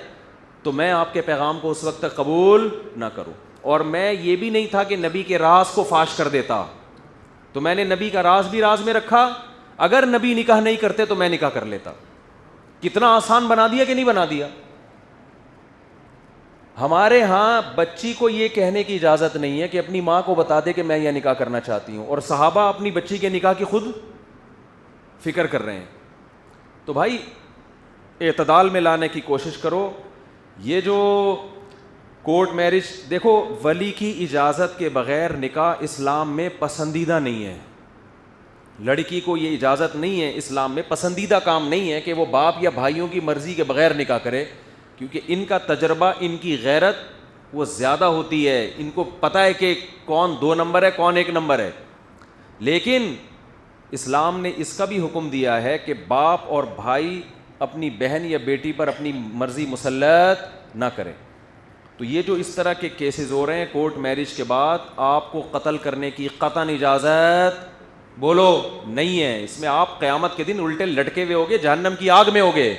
تو میں آپ کے پیغام کو اس وقت تک قبول نہ کروں. اور میں یہ بھی نہیں تھا کہ نبی کے راز کو فاش کر دیتا, تو میں نے نبی کا راز بھی راز میں رکھا. اگر نبی نکاح نہیں کرتے تو میں نکاح کر لیتا. کتنا آسان بنا دیا کہ نہیں بنا دیا. ہمارے ہاں بچی کو یہ کہنے کی اجازت نہیں ہے کہ اپنی ماں کو بتا دے کہ میں یہ نکاح کرنا چاہتی ہوں, اور صحابہ اپنی بچی کے نکاح کی خود فکر کر رہے ہیں. تو بھائی اعتدال میں لانے کی کوشش کرو. یہ جو کورٹ میرج, دیکھو ولی کی اجازت کے بغیر نکاح اسلام میں پسندیدہ نہیں ہے. لڑکی کو یہ اجازت نہیں ہے, اسلام میں پسندیدہ کام نہیں ہے کہ وہ باپ یا بھائیوں کی مرضی کے بغیر نکاح کرے, کیونکہ ان کا تجربہ, ان کی غیرت وہ زیادہ ہوتی ہے. ان کو پتہ ہے کہ کون 2 نمبر ہے, کون 1 نمبر ہے. لیکن اسلام نے اس کا بھی حکم دیا ہے کہ باپ اور بھائی اپنی بہن یا بیٹی پر اپنی مرضی مسلط نہ کریں. تو یہ جو اس طرح کے کیسز ہو رہے ہیں کورٹ میرج کے بعد, آپ کو قتل کرنے کی قطعاً اجازت بولو نہیں ہے. اس میں آپ قیامت کے دن الٹے لٹکے ہوئے ہوگے, جہنم کی آگ میں ہوگے,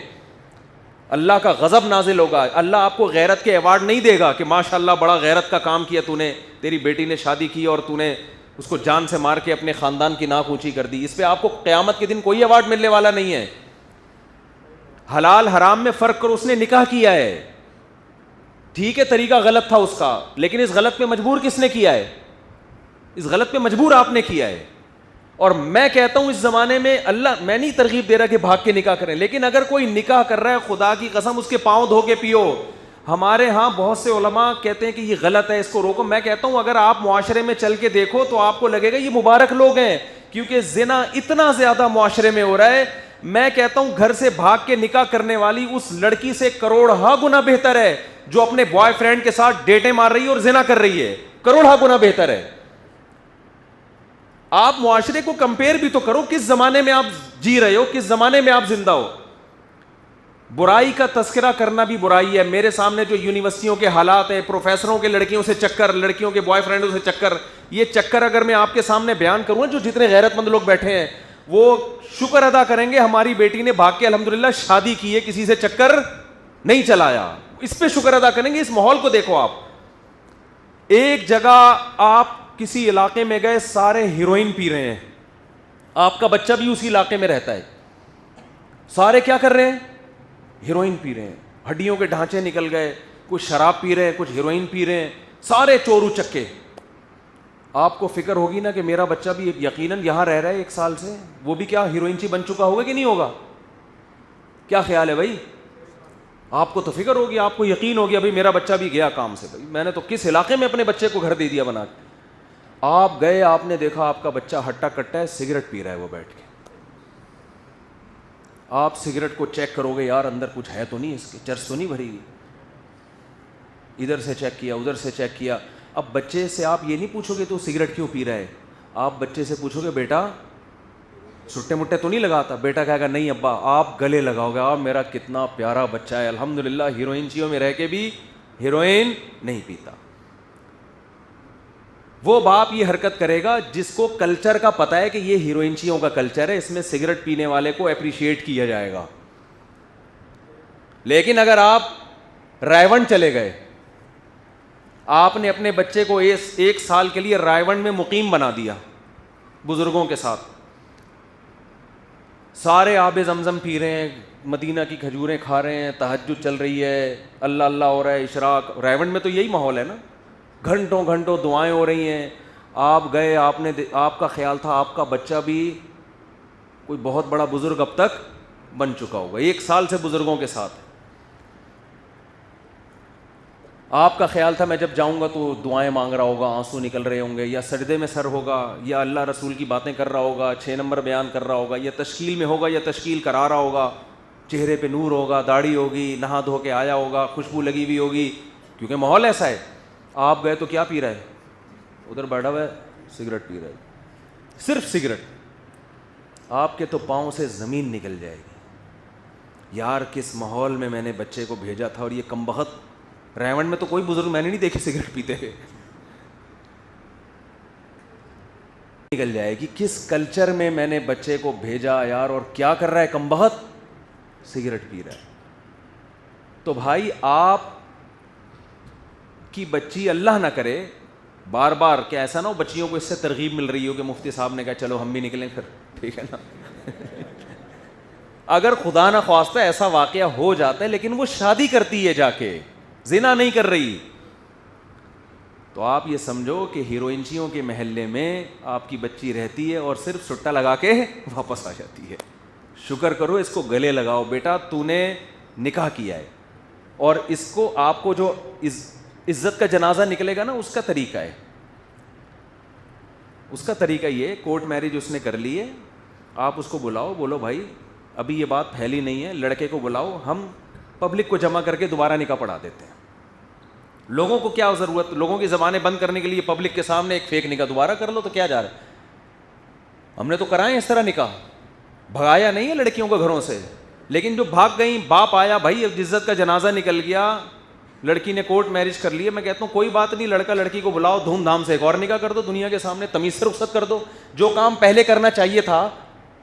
اللہ کا غضب نازل ہوگا. اللہ آپ کو غیرت کے ایوارڈ نہیں دے گا کہ ماشاء اللہ بڑا غیرت کا کام کیا تو نے, تیری بیٹی نے شادی کی اور تو نے اس کو جان سے مار کے اپنے خاندان کی ناک اونچی کر دی. اس پہ آپ کو قیامت کے دن کوئی ایوارڈ ملنے والا نہیں ہے. حلال حرام میں فرق کرو. اس نے نکاح کیا ہے, ٹھیک ہے طریقہ غلط تھا اس کا, لیکن اس غلط پہ مجبور کس نے کیا ہے؟ اس غلط پہ مجبور آپ نے کیا ہے. اور میں کہتا ہوں اس زمانے میں اللہ, میں نہیں ترغیب دے رہا کہ بھاگ کے نکاح کریں, لیکن اگر کوئی نکاح کر رہا ہے خدا کی قسم اس کے پاؤں دھو کے پیو. ہمارے ہاں بہت سے علماء کہتے ہیں کہ یہ غلط ہے, اس کو روکو. میں کہتا ہوں اگر آپ معاشرے میں چل کے دیکھو تو آپ کو لگے گا یہ مبارک لوگ ہیں, کیونکہ زنا اتنا زیادہ معاشرے میں ہو رہا ہے. میں کہتا ہوں گھر سے بھاگ کے نکاح کرنے والی اس لڑکی سے کروڑہ گنا بہتر ہے جو اپنے بوائے فرینڈ کے ساتھ ڈیٹیں مار رہی ہے اور زنا کر رہی ہے. کروڑہ گنا بہتر ہے. آپ معاشرے کو کمپیئر بھی تو کرو, کس زمانے میں آپ جی رہے ہو, کس زمانے میں آپ زندہ ہو. برائی کا تذکرہ کرنا بھی برائی ہے. میرے سامنے جو یونیورسٹیوں کے حالات ہیں, پروفیسروں کے لڑکیوں سے چکر, لڑکیوں کے بوائے فرینڈوں سے چکر, یہ چکر اگر میں آپ کے سامنے بیان کروں, جو جتنے غیرت مند لوگ بیٹھے ہیں وہ شکر ادا کریں گے ہماری بیٹی نے بھاگ کے الحمدللہ شادی کی ہے, کسی سے چکر نہیں چلایا. اس پہ شکر ادا کریں گے. اس ماحول کو دیکھو آپ, ایک جگہ آپ کسی علاقے میں گئے, سارے ہیروئن پی رہے ہیں, آپ کا بچہ بھی اسی علاقے میں رہتا ہے, سارے کیا کر رہے ہیں؟ ہیروئن پی رہے ہیں. ہڈیوں کے ڈھانچے نکل گئے, کچھ شراب پی رہے ہیں, کچھ ہیروئن پی رہے ہیں, سارے چورو چکے. آپ کو فکر ہوگی نا کہ میرا بچہ بھی یقیناً یہاں رہ رہا ہے 1 سال سے, وہ بھی کیا ہیروئن چی بن چکا ہوگا کہ نہیں ہوگا؟ کیا خیال ہے بھائی؟ آپ کو تو فکر ہوگی, آپ کو یقین ہو گیا بھائی میرا بچہ بھی گیا کام سے, بھائی میں نے تو کس علاقے میں اپنے بچے کو گھر دے دیا بنا کے. آپ گئے, آپ نے دیکھا آپ کا بچہ ہٹا کٹا ہے, سگریٹ پی رہا ہے وہ بیٹھ کے. آپ سگریٹ کو چیک کرو گے, یار اندر کچھ ہے تو نہیں, اس کے چرس تو نہیں بھری ہوئی. ادھر سے چیک کیا, ادھر سے چیک کیا. اب بچے سے آپ یہ نہیں پوچھو گے تو سگریٹ کیوں پی رہا ہے, آپ بچے سے پوچھو گے بیٹا سٹے مٹے تو نہیں لگاتا؟ بیٹا کہے گا نہیں ابا. آپ گلے لگاؤ گے, آپ میرا کتنا پیارا بچہ ہے, الحمدللہ ہیروئن چیوں میں رہ کے بھی ہیروئن نہیں پیتا. وہ باپ یہ حرکت کرے گا جس کو کلچر کا پتہ ہے کہ یہ ہیروئنچیوں کا کلچر ہے, اس میں سگریٹ پینے والے کو اپریشیٹ کیا جائے گا. لیکن اگر آپ رائے ون چلے گئے, آپ نے اپنے بچے کو 1 سال کے لیے رائے ون میں مقیم بنا دیا بزرگوں کے ساتھ, سارے آب زمزم پی رہے ہیں, مدینہ کی کھجوریں کھا رہے ہیں, تہجد چل رہی ہے, اللہ اللہ ہو رہا ہے, اشراق. ریونڈ میں تو یہی ماحول ہے نا, گھنٹوں گھنٹوں دعائیں ہو رہی ہیں. آپ گئے, آپ کا خیال تھا آپ کا بچہ بھی کوئی بہت بڑا بزرگ اب تک بن چکا ہوگا, 1 سال سے بزرگوں کے ساتھ. آپ کا خیال تھا میں جب جاؤں گا تو دعائیں مانگ رہا ہوگا, آنسو نکل رہے ہوں گے, یا سجدے میں سر ہوگا, یا اللہ رسول کی باتیں کر رہا ہوگا, 6 نمبر بیان کر رہا ہوگا, یا تشکیل میں ہوگا, یا تشکیل کرا رہا ہوگا, چہرے پہ نور ہوگا, داڑھی ہوگی, نہا دھو کے آیا ہوگا, خوشبو لگی ہوئی ہوگی, کیونکہ ماحول ایسا ہے. آپ گئے تو کیا پی رہا ہے, ادھر بیٹھا ہوا ہے سگریٹ پی رہا ہے, صرف سگریٹ. آپ کے تو پاؤں سے زمین نکل جائے گی, یار کس ماحول میں میں نے بچے کو بھیجا تھا. اور یہ کمبخت, ریونڈ میں تو کوئی بزرگ میں نے نہیں دیکھے سگریٹ پیتے ہوئے. نکل جائے گی کس کلچر میں نے بچے کو بھیجا یار, اور کیا کر رہا ہے کمبخت, سگریٹ پی رہا ہے. تو بھائی آپ کی بچی اللہ نہ کرے بار بار, کیا ایسا نہ ہو بچیوں کو اس سے ترغیب مل رہی ہو کہ مفتی صاحب نے کہا چلو ہم بھی نکلیں پھر, ٹھیک ہے نا. اگر خدا نہ خواستہ ایسا واقعہ ہو جاتا ہے, لیکن وہ شادی کرتی ہے جا کے, زنا نہیں کر رہی, تو آپ یہ سمجھو کہ ہیروئنچیوں کے محلے میں آپ کی بچی رہتی ہے اور صرف سٹا لگا کے واپس آ جاتی ہے. شکر کرو, اس کو گلے لگاؤ, بیٹا تو نے نکاح کیا ہے, اور اس کو آپ کو جو عزت کا جنازہ نکلے گا نا, اس کا طریقہ ہے, اس کا طریقہ یہ, کورٹ میرج اس نے کر لی ہے, آپ اس کو بلاؤ, بولو بھائی ابھی یہ بات پھیلی نہیں ہے, لڑکے کو بلاؤ, ہم پبلک کو جمع کر کے دوبارہ نکاح پڑھا دیتے ہیں. لوگوں کو کیا ضرورت, لوگوں کی زبانیں بند کرنے کے لیے پبلک کے سامنے ایک فیک نکاح دوبارہ کر لو, تو کیا جا رہا ہے. ہم نے تو کرائے اس طرح نکاح, بھگایا نہیں ہے لڑکیوں کو گھروں سے, لیکن جو بھاگ گئیں, باپ آیا, بھائی عزت کا جنازہ نکل گیا, لڑکی نے کورٹ میرج کر لی ہے, میں کہتا ہوں کوئی بات نہیں, لڑکا لڑکی کو بلاؤ, دھوم دھام سے ایک اور نکاح کر دو دنیا کے سامنے, تمیز سے رخصت کر دو. جو کام پہلے کرنا چاہیے تھا,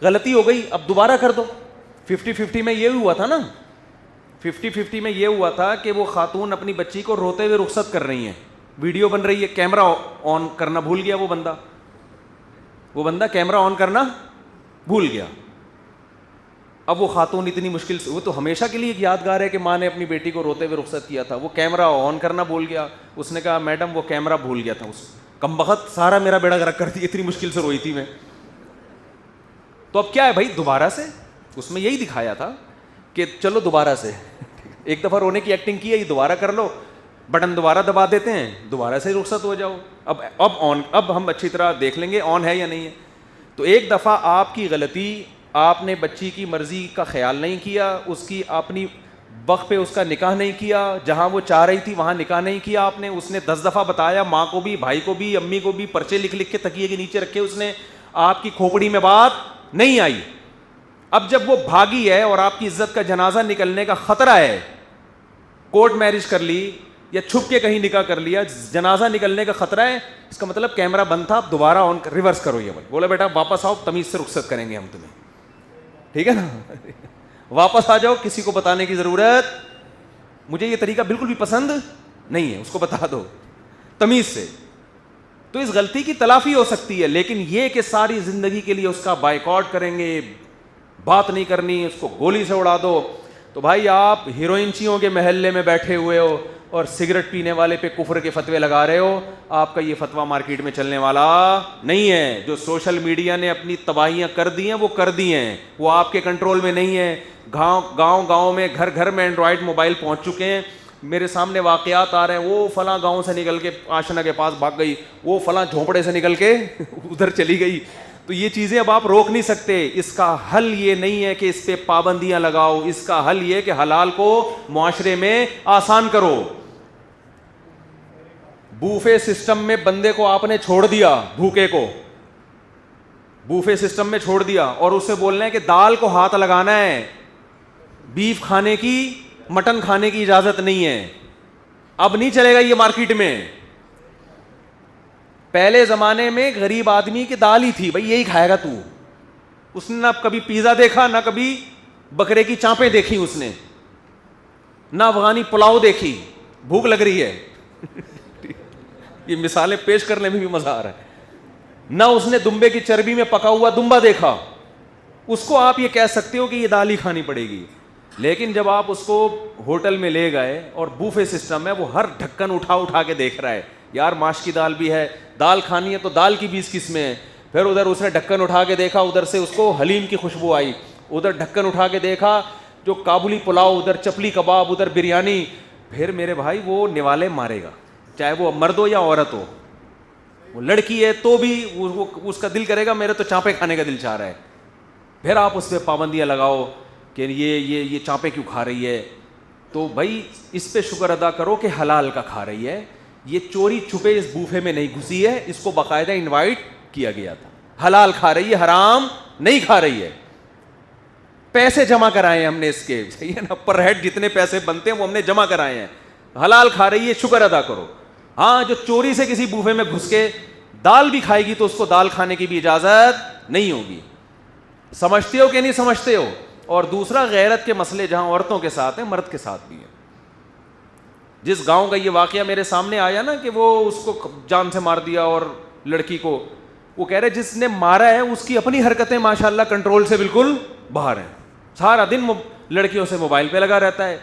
غلطی ہو گئی, اب دوبارہ کر دو. 50-50 میں یہ ہوا تھا نا, 50-50 میں یہ ہوا تھا کہ وہ خاتون اپنی بچی کو روتے ہوئے رخصت کر رہی ہیں, ویڈیو بن رہی ہے, کیمرہ آن کرنا بھول گیا وہ بندہ کیمرہ آن کرنا بھول گیا. اب وہ خاتون اتنی مشکل سے, وہ تو ہمیشہ کے لیے یادگار ہے کہ ماں نے اپنی بیٹی کو روتے ہوئے رخصت کیا تھا, وہ کیمرہ آن کرنا بھول گیا. اس نے کہا میڈم وہ کیمرہ بھول گیا تھا, اس کمبخت سارا میرا بیڑا غرق کر دیا, اتنی مشکل سے روئی تھی میں. تو اب کیا ہے بھائی, دوبارہ سے, اس میں یہی دکھایا تھا کہ چلو دوبارہ سے, ایک دفعہ رونے کی ایکٹنگ کی ہے, یہ دوبارہ کر لو, بٹن دوبارہ دبا دیتے ہیں, دوبارہ سے رخصت ہو جاؤ. اب ہم اچھی طرح دیکھ لیں گے آن ہے یا نہیں ہے. تو ایک دفعہ آپ کی غلطی, آپ نے بچی کی مرضی کا خیال نہیں کیا, اس کی اپنی وقت پہ اس کا نکاح نہیں کیا, جہاں وہ چاہ رہی تھی وہاں نکاح نہیں کیا آپ نے. اس نے 10 دفعہ بتایا, ماں کو بھی, بھائی کو بھی, امی کو بھی, پرچے لکھ لکھ کے تکیے کے نیچے رکھے اس نے, آپ کی کھوپڑی میں بات نہیں آئی. اب جب وہ بھاگی ہے اور آپ کی عزت کا جنازہ نکلنے کا خطرہ ہے, کورٹ میرج کر لی یا چھپ کے کہیں نکاح کر لیا, جنازہ نکلنے کا خطرہ ہے, اس کا مطلب کیمرہ بند تھا, اب دوبارہ آن ریورس کرو. یہ بولا بیٹا واپس آؤ, تمیز سے رخصت کریں گے ہم تمہیں, ٹھیک ہے نا, واپس آ جاؤ, کسی کو بتانے کی ضرورت, مجھے یہ طریقہ بالکل بھی پسند نہیں ہے, اس کو بتا دو تمیز سے. تو اس غلطی کی تلافی ہو سکتی ہے, لیکن یہ کہ ساری زندگی کے لیے اس کا بائیکاٹ کریں گے, بات نہیں کرنی, اس کو گولی سے اڑا دو. تو بھائی آپ ہیروئنچیوں کے محلے میں بیٹھے ہوئے ہو اور سگریٹ پینے والے پہ کفر کے فتوے لگا رہے ہو, آپ کا یہ فتویٰ مارکیٹ میں چلنے والا نہیں ہے. جو سوشل میڈیا نے اپنی تباہیاں کر دی ہیں وہ کر دی ہیں, وہ آپ کے کنٹرول میں نہیں ہے. گاؤں میں گھر گھر میں اینڈرائڈ موبائل پہنچ چکے ہیں. میرے سامنے واقعات آ رہے ہیں, وہ فلاں گاؤں سے نکل کے آشنا کے پاس بھاگ گئی, وہ فلاں جھونپڑے سے نکل کے ادھر چلی گئی. تو یہ چیزیں اب آپ روک نہیں سکتے. اس کا حل یہ نہیں ہے کہ اس پہ پابندیاں لگاؤ, اس کا حل یہ کہ حلال کو معاشرے میں آسان کرو. بوفے سسٹم میں بندے کو آپ نے چھوڑ دیا, بھوکے کو بوفے سسٹم میں چھوڑ دیا, اور اسے بولنا ہے کہ دال کو ہاتھ لگانا ہے, بیف کھانے کی, مٹن کھانے کی اجازت نہیں ہے. اب نہیں چلے گا یہ مارکیٹ میں. پہلے زمانے میں غریب آدمی کی دال ہی تھی, بھائی یہی کھائے گا تو. اس نے نہ کبھی پیزا دیکھا, نہ کبھی بکرے کی چانپیں دیکھی اس نے, نہ افغانی پلاؤ دیکھی. بھوک لگ رہی ہے, یہ مثالیں پیش کرنے میں بھی مزہ آ رہا ہے. نہ اس نے دمبے کی چربی میں پکا ہوا دمبا دیکھا, اس کو آپ یہ کہہ سکتے ہو کہ یہ دال ہی کھانی پڑے گی. لیکن جب آپ اس کو ہوٹل میں لے گئے اور بوفے سسٹم ہے, وہ ہر ڈھکن اٹھا کے دیکھ رہا ہے, یار ماش کی دال بھی ہے, دال کھانی ہے تو دال کی 20 قسمیں ہیں. پھر ادھر اس نے ڈھکن اٹھا کے دیکھا, ادھر سے اس کو حلیم کی خوشبو آئی, ادھر ڈھکن اٹھا کے دیکھا جو کابلی پلاؤ, ادھر چپلی کباب, ادھر بریانی. پھر میرے بھائی وہ نوالے مارے گا, چاہے وہ مرد ہو یا عورت ہو. وہ لڑکی ہے تو بھی اس کا دل کرے گا میرے تو چانپے کھانے کا دل چاہ رہا ہے. پھر آپ اس پہ پابندیاں لگاؤ کہ یہ چانپے کیوں کھا رہی ہے. تو بھائی اس پہ شکر ادا کرو کہ حلال کا کھا رہی ہے, یہ چوری چھپے اس بوفے میں نہیں گھسی ہے, اس کو باقاعدہ انوائٹ کیا گیا تھا. حلال کھا رہی ہے, حرام نہیں کھا رہی ہے. پیسے جمع کرائے ہیں ہم نے اس کے, صحیح ہے نا, پر ہیڈ جتنے پیسے بنتے ہیں وہ ہم نے جمع کرائے ہیں. حلال کھا رہی ہے, شکر ادا کرو. ہاں جو چوری سے کسی بوفے میں گھس کے دال بھی کھائے گی تو اس کو دال کھانے کی بھی اجازت نہیں ہوگی. سمجھتے ہو کہ نہیں سمجھتے ہو؟ اور دوسرا, غیرت کے مسئلے جہاں عورتوں کے ساتھ ہیں, مرد کے ساتھ بھی ہیں. جس گاؤں کا یہ واقعہ میرے سامنے آیا نا کہ وہ اس کو جان سے مار دیا اور لڑکی کو, وہ کہہ رہے جس نے مارا ہے اس کی اپنی حرکتیں ماشاءاللہ کنٹرول سے بالکل باہر ہیں, سارا دن لڑکیوں سے موبائل پہ لگا رہتا ہے.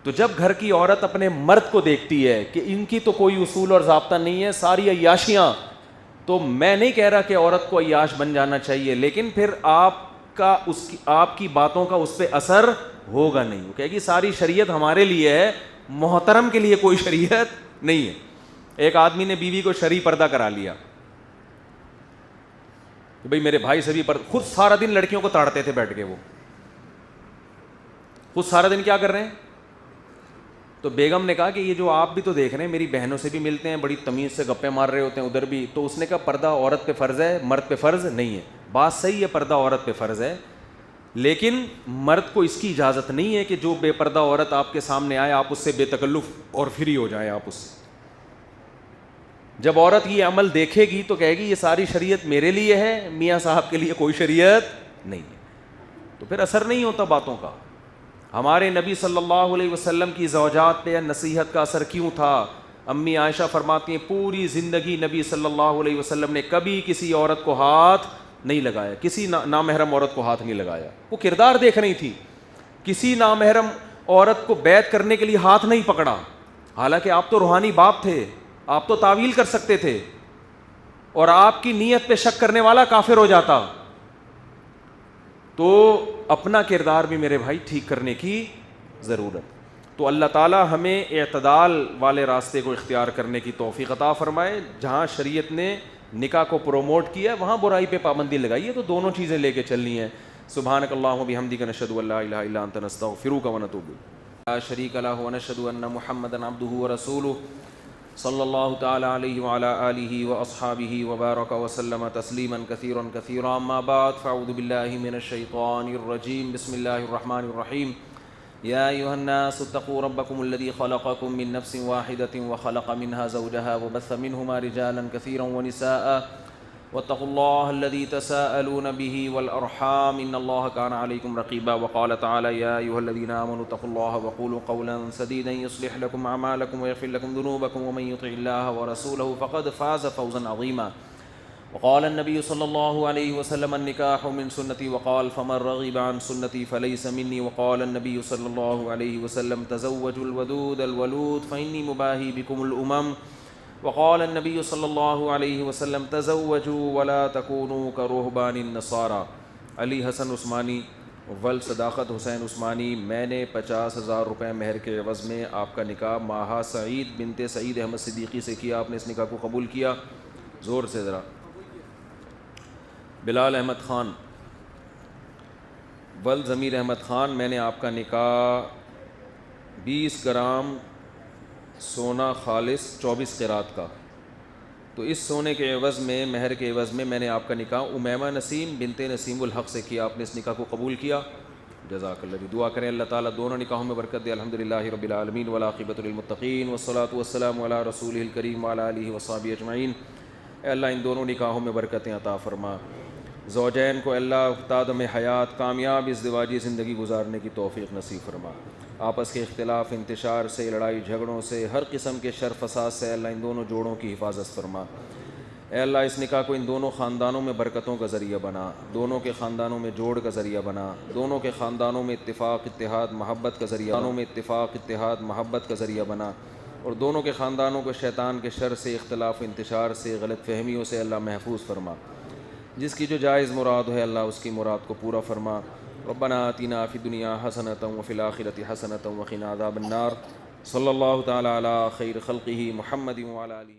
تو جب گھر کی عورت اپنے مرد کو دیکھتی ہے کہ ان کی تو کوئی اصول اور ضابطہ نہیں ہے, ساری عیاشیاں, تو میں نہیں کہہ رہا کہ عورت کو عیاش بن جانا چاہیے, لیکن پھر آپ کی باتوں کا اس پہ اثر ہوگا نہیں. وہ کہے گی ساری شریعت ہمارے لیے ہے, محترم کے لیے کوئی شریعت نہیں ہے. ایک آدمی نے بیوی کو شرعی پردہ کرا لیا کہ بھئی میرے بھائی سے بھی خود سارا دن لڑکیوں کو تاڑتے تھے بیٹھ کے, وہ خود سارا دن کیا کر رہے ہیں. تو بیگم نے کہا کہ یہ جو آپ بھی تو دیکھ رہے ہیں, میری بہنوں سے بھی ملتے ہیں, بڑی تمیز سے گپے مار رہے ہوتے ہیں ادھر بھی. تو اس نے کہا پردہ عورت پہ فرض ہے, مرد پہ فرض نہیں ہے. بات صحیح ہے, پردہ عورت پہ فرض ہے, لیکن مرد کو اس کی اجازت نہیں ہے کہ جو بے پردہ عورت آپ کے سامنے آئے آپ اس سے بے تکلف اور فری ہو جائیں آپ اس سے. جب عورت یہ عمل دیکھے گی تو کہے گی یہ ساری شریعت میرے لیے ہے, میاں صاحب کے لیے کوئی شریعت نہیں ہے. تو پھر اثر نہیں ہوتا باتوں کا. ہمارے نبی صلی اللہ علیہ وسلم کی زوجات پہ نصیحت کا اثر کیوں تھا؟ امی عائشہ فرماتی ہیں پوری زندگی نبی صلی اللہ علیہ وسلم نے کبھی کسی عورت کو ہاتھ نہیں لگایا, کسی نامحرم عورت کو ہاتھ نہیں لگایا. وہ کردار دیکھ رہی تھی, کسی نامحرم عورت کو بیعت کرنے کے لیے ہاتھ نہیں پکڑا. حالانکہ آپ تو روحانی باپ تھے, آپ تو تعویل کر سکتے تھے, اور آپ کی نیت پہ شک کرنے والا کافر ہو جاتا. تو اپنا کردار بھی میرے بھائی ٹھیک کرنے کی ضرورت. تو اللہ تعالی ہمیں اعتدال والے راستے کو اختیار کرنے کی توفیق عطا فرمائے. جہاں شریعت نے نکاح کو پروموٹ کیا وہاں برائی پہ پابندی لگائی ہے, تو دونوں چیزیں لے کے چلنی ہیں. سبحانک اللہم و بحمدک نشہد ان لا الہ الا انت نستغفرک و نتوب الیک. لا شریک لہ ونشہد ان محمدا عبدہ ورسولہ صلی اللہ تعالی علیہ وعلی آلہ واصحابہ وبارک وسلم تسلیما کثیرا کثیرا. اما بعد فاعوذ باللہ من الشیطان الرجیم. بسم اللہ الرحمن الرحیم. یا ایھا الناس اتقوا ربکم الذی خلقکم من نفس واحدۃ وخلق منها زوجها وبث منهما رجالا کثیرا ونساء واتقوا اللہ الذی تساءلون به والارحام ان اللہ کان علیکم رقیبا. وقال تعالی یا ایھا الذین آمنوا اتقوا اللہ وقولوا قولا سدیدا یصلح لکم اعمالکم ویغفر لکم ذنوبکم ومن یطع اللہ ورسولہ فقد فاز فوزا عظیما. وقال النبي صلى الله عليه وسلم النكاح من سنتي وقال فمن رغب عن سنتي فليس مني. وقال النبي صلى الله عليه وسلم تزوجوا الودود الولود فإني مباهي بكم الأمم. وقال النبي صلى الله عليه وسلم تزوجوا ولا تكونوا كرهبان النصارى. علی حسن عثمانی ول صداقت حسین عثمانی. میں نے 50,000 روپے مہر کے عوض میں آپ کا نکاح ماہا سعید بنت سعید احمد صدیقی سے کیا. آپ نے اس نکاح کو قبول کیا؟ زور سے ذرا. بلال احمد خان ول ضمیر احمد خان. میں نے آپ کا نکاح 20 گرام سونا خالص 24 قرات کا. تو اس سونے کے عوض میں مہر کے عوض میں نے آپ کا نکاح امیمہ نسیم بنت نسیم الحق سے کیا. آپ نے اس نکاح کو قبول کیا؟ جزاک اللہ. دعا کریں اللہ تعالیٰ دونوں نکاحوں میں برکت دے. الحمدللہ رب العالمین والعاقبۃ للمتقین والصلاۃ والسلام علی رسولہ الکریم وعلی آلہ وصحبہ اجمعین. اے اللہ ان دونوں نکاحوں میں برکتیں عطا فرما. زوجین کو اللہ تادم حیات کامیاب ازدواجی زندگی گزارنے کی توفیق نصیب فرما. آپس کے اختلاف انتشار سے, لڑائی جھگڑوں سے, ہر قسم کے شر فساد سے اللہ ان دونوں جوڑوں کی حفاظت فرما. اے اللہ اس نکاح کو ان دونوں خاندانوں میں برکتوں کا ذریعہ بنا، دونوں کے خاندانوں میں جوڑ کا ذریعہ بنا، دونوں کے خاندانوں میں اتفاق اتحاد محبت کا ذریعہ خاندانوں میں اتفاق اتحاد محبت کا ذریعہ بنا، اور دونوں کے خاندانوں کو شیطان کے شر سے، اختلاف و انتشار سے، غلط فہمیوں سے اللہ محفوظ فرما۔ جس کی جو جائز مراد ہے اللہ اس کی مراد کو پورا فرما۔ ربنا آتنا فی الدنیا حسنۃ وفی الآخرۃ حسنۃ وقنا عذاب النار۔ صلی اللہ تعالی علی خیر خلقہ محمد وعلی آلہ